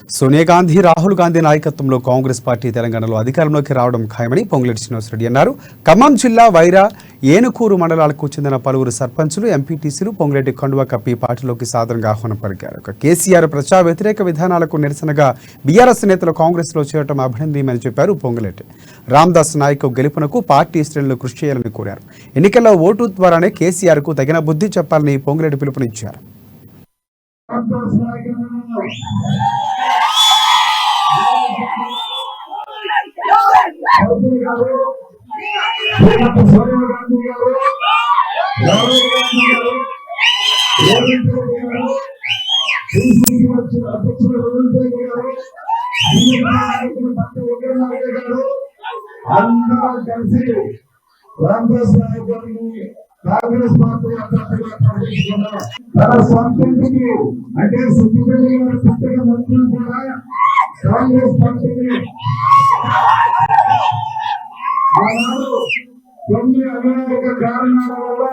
సోనియా గాంధీ, రాహుల్ గాంధీ నాయకత్వంలో కాంగ్రెస్ పార్టీ తెలంగాణలో అధికారంలోకి రావడం ఖాయమని పొంగులేటి శ్రీనివాసరెడ్డి అన్నారు. ఖమ్మం జిల్లా వైరా, ఏనుకూరు మండలాలకు చెందిన పలువురు సర్పంచులు, ఎంపీటీసీలు పొంగులేటి కండువా కప్పి పార్టీలోకి సాదరంగా ఆహ్వానం పలికారు. కేసీఆర్ ప్రజా వ్యతిరేక విధానాలకు నిరసనగా బీఆర్ఎస్ నేతలు కాంగ్రెస్లో చేరడం అభినందనీయమని చెప్పారు పొంగులేటి. రామదాస్ నాయక్ గెలుపునకు పార్టీ శ్రేణులు కృషి చేయాలని కోరారు. ఎన్నికల్లో ఓటు ద్వారానే కేసీఆర్కు తగిన బుద్ధి చెప్పాలని పొంగులేటి పిలుపునిచ్చారు. రామదాస్ నాయక్ గారిని కాంగ్రెస్ పార్టీ అభ్యర్థిగా ప్రకటించుకున్నారు. తన సొంతింటికి అంటే సుప్రీంకోర్టు గారి పుట్టిన మంత్రులు కూడా కాంగ్రెస్ పార్టీని ఆనాడు కొన్ని అనారోగ్య కారణాల వల్ల